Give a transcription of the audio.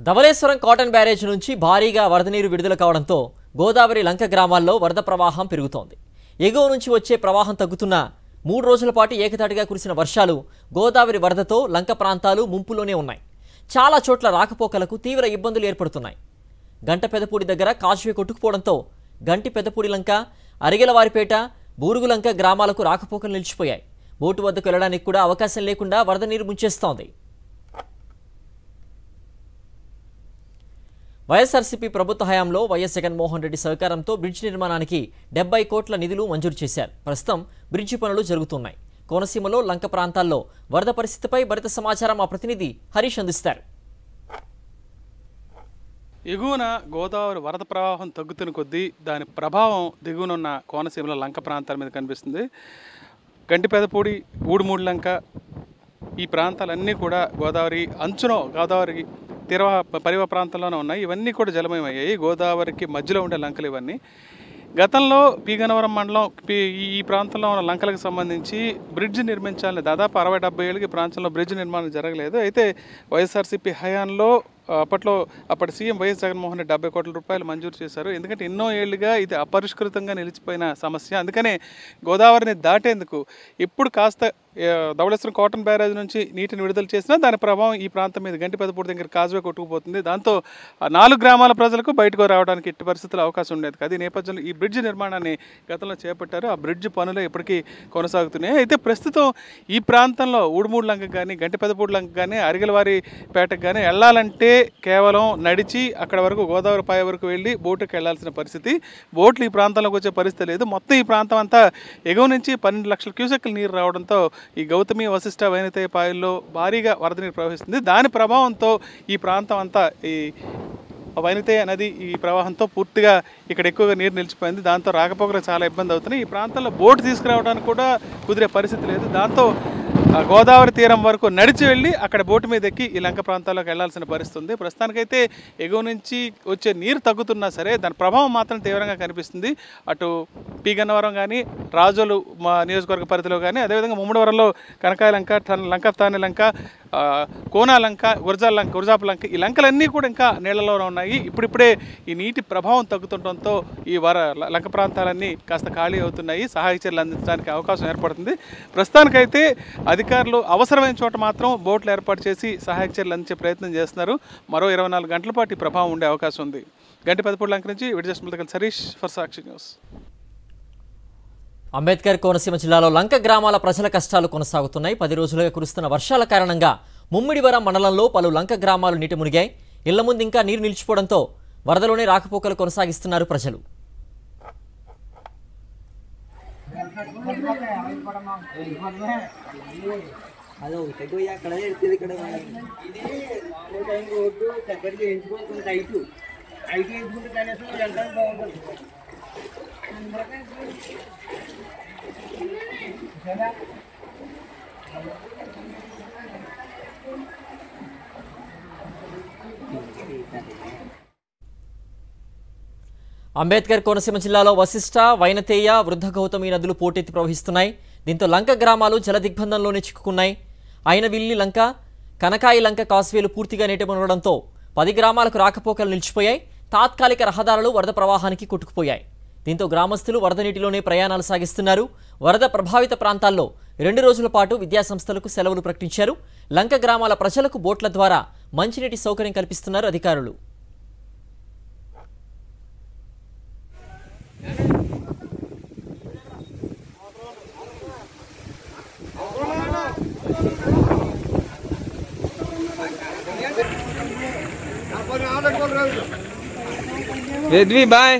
Dhavaleswaram cotton barrage నుంచి భారీగా వరద నీరు విడుదల కావడంతో గోదావరి లంక గ్రామాల్లో వరద ప్రవాహం పెరుగుతోంది. ఎగువ నుంచి వచ్చే ప్రవాహం తగ్గుతున్నా 3 రోజుల పాటు ఏకతాటిగా కురిసిన వర్షాలు గోదావరి వరదతో లంక ప్రాంతాలు ముంపులోనే ఉన్నాయి. చాలా చోట్ల రాకపోకలకు తీవ్ర ఇబ్బందులు ఏర్పడుతున్నాయి. గంట పెదపూడి దగ్గర కాజ్వే కొట్టుకుపోవడంతో గంటి పెదపూడి లంక, అరిగెలవారిపేట, బూరుగులంక గ్రామాలకు రాకపోకలు నిలిచిపోయాయి. బోటు వద్దకు వెళ్లడానికి కూడా అవకాశం లేకుండా వరద నీరు ముంచేస్తోంది. వైఎస్ఆర్సీపీ ప్రభుత్వ హయాంలో వైఎస్ జగన్మోహన్ రెడ్డి సహకారంతో బ్రిడ్జ్ నిర్మాణానికి 70 కోట్ల నిధులు మంజూరు చేశారు. ప్రస్తుతం బ్రిడ్జి పనులు జరుగుతున్నాయి. కోనసీమలో లంక ప్రాంతాల్లో వరద పరిస్థితిపై మరింత సమాచారం మా ప్రతినిధి హరీష్ అందిస్తారు. ఎగువన గోదావరి వరద ప్రవాహం తగ్గుతున్న కొద్దీ దాని ప్రభావం దిగువనున్న కోనసీమలో లంక ప్రాంతాల మీద కనిపిస్తుంది. గంటిపెదపూడి, ఊడుమూడి లంక ఈ ప్రాంతాలన్నీ కూడా గోదావరి అంచున గోదావరి పరివ ప్రాంతంలోనే ఉన్నాయి. ఇవన్నీ కూడా జలమయమయ్యాయి. గోదావరికి మధ్యలో ఉండే లంకలు ఇవన్నీ. గతంలో పీగన్నవరం మండలం ఈ ప్రాంతంలో ఉన్న లంకలకు సంబంధించి బ్రిడ్జ్ నిర్మించాలని దాదాపు 60-70 ఏళ్ళకి ఈ ప్రాంతంలో బ్రిడ్జ్ నిర్మాణం జరగలేదు. అయితే వైఎస్ఆర్సీపీ హయాంలో అప్పటి సీఎం వైఎస్ జగన్మోహన్ రెడ్డి 70 కోట్ల రూపాయలు మంజూరు చేశారు. ఎందుకంటే ఎన్నో ఏళ్లుగా ఇది అపరిష్కృతంగా నిలిచిపోయిన సమస్య. అందుకనే గోదావరిని దాటేందుకు ఇప్పుడు కాస్త ధవళేశ్వరం కాటన్ బ్యారేజ్ నుంచి నీటిని విడుదల చేసినా దాని ప్రభావం ఈ ప్రాంతం మీద గంటిపెదపూడి దగ్గర కాజ్వే కొట్టుకుపోతుంది. దాంతో 4 గ్రామాల ప్రజలకు బయటకు రావడానికి ఎట్టి పరిస్థితుల్లో అవకాశం ఉండేది. అది నేపథ్యంలో ఈ బ్రిడ్జ్ నిర్మాణాన్ని గతంలో చేపట్టారు. ఆ బ్రిడ్జ్ పనులు ఇప్పటికీ కొనసాగుతున్నాయి. అయితే ప్రస్తుతం ఈ ప్రాంతంలో ఊడుమూడి లంకకు కానీ, గంటిపెదపూడి లంకకు కానీ, అరిగెలవారిపేటకు కానీ వెళ్ళాలంటే కేవలం నడిచి అక్కడ వరకు గోదావరి పాయ వరకు వెళ్ళి బోటుకి వెళ్లాల్సిన పరిస్థితి. బోట్లు ఈ ప్రాంతంలోకి వచ్చే పరిస్థితి లేదు. మొత్తం ఈ ప్రాంతం అంతా ఎగువ నుంచి 12 లక్షల క్యూసెక్ల నీరు రావడంతో ఈ గౌతమి, వశిష్ట, వైనతేయ పాయల్లో భారీగా వరద నీరు ప్రవహిస్తుంది. దాని ప్రభావంతో ఈ ప్రాంతం అంతా ఈ వైనతేయ నది ఈ ప్రవాహంతో పూర్తిగా ఇక్కడ ఎక్కువగా నీరు నిలిచిపోయింది. దాంతో రాకపోకలకు చాలా ఇబ్బంది అవుతున్నాయి. ఈ ప్రాంతంలో బోటు తీసుకురావడానికి కూడా కుదిరే పరిస్థితి లేదు. దాంతో గోదావరి తీరం వరకు నడిచి వెళ్ళి అక్కడ బోటు మీద ఎక్కి ఈ లంక ప్రాంతాల్లోకి వెళ్లాల్సిన పరిస్థితి ఉంది. ప్రస్తుతానికైతే ఎగువ నుంచి వచ్చే నీరు తగ్గుతున్నా సరే దాని ప్రభావం మాత్రం తీవ్రంగా కనిపిస్తుంది. అటు పీగన్నవరం కానీ, రాజోలు నియోజకవర్గ పరిధిలో కానీ, అదేవిధంగా ముమ్మడివరంలో కనకాయ లంక, లంకతాని లంక, కోనాలంక, గురజాపు లంక ఈ లంకలన్నీ కూడా ఇంకా నీళ్లలోనే ఉన్నాయి. ఇప్పుడిప్పుడే ఈ నీటి ప్రభావం తగ్గుతుండటంతో ఈ లంక ప్రాంతాలన్నీ కాస్త ఖాళీ అవుతున్నాయి. సహాయ చర్యలు అందించడానికి అవకాశం ఏర్పడుతుంది. ప్రస్తుతానికైతే అధికారులు అవసరమైన చోట మాత్రం బోట్లు ఏర్పాటు చేసి సహాయక చర్యలు అందించే ప్రయత్నం చేస్తున్నారు. మరో 24 గంటల పాటు ఈ ప్రభావం ఉండే అవకాశం ఉంది. గంటిపెదపూడి లంక నుంచి విజయస్మృతికల్ సరీష్ ఫర్ సాక్షి న్యూస్. అంబేద్కర్ కోనసీమ జిల్లాలో లంక గ్రామాల ప్రజల కష్టాలు కొనసాగుతున్నాయి. 10 రోజులుగా కురుస్తున్న వర్షాల కారణంగా ముమ్మిడివరం మండలంలో పలు లంక గ్రామాలు నీట మునిగాయి. ఇళ్ల ముందు ఇంకా నీరు నిలిచిపోవడంతో వరదలోనే రాకపోకలు కొనసాగిస్తున్నారు ప్రజలు. అంబేద్కర్ కోనసీమ జిల్లాలో వశిష్ట, వైనతేయ, వృద్ధ గౌతమి నదులు పోటెత్తి ప్రవహిస్తున్నాయి. దీంతో లంక గ్రామాలు జలదిగ్బంధంలోనే చిక్కుకున్నాయి. అయినవిల్లి లంక, కనకాయి లంక కాస్వేలు పూర్తిగా నీట మునగడంతో 10 గ్రామాలకు రాకపోకలు నిలిచిపోయాయి. తాత్కాలిక రహదారులు వరద ప్రవాహానికి కొట్టుకుపోయాయి. దీంతో గ్రామస్తులు వరద నీటిలోనే ప్రయాణాలు సాగిస్తున్నారు. వరద ప్రభావిత ప్రాంతాల్లో 2 రోజుల పాటు విద్యాసంస్థలకు సెలవులు ప్రకటించారు. లంక గ్రామాల ప్రజలకు బోట్ల ద్వారా మంచినీటి సౌకర్యం కల్పిస్తున్నారు అధికారులు. Redmi bye.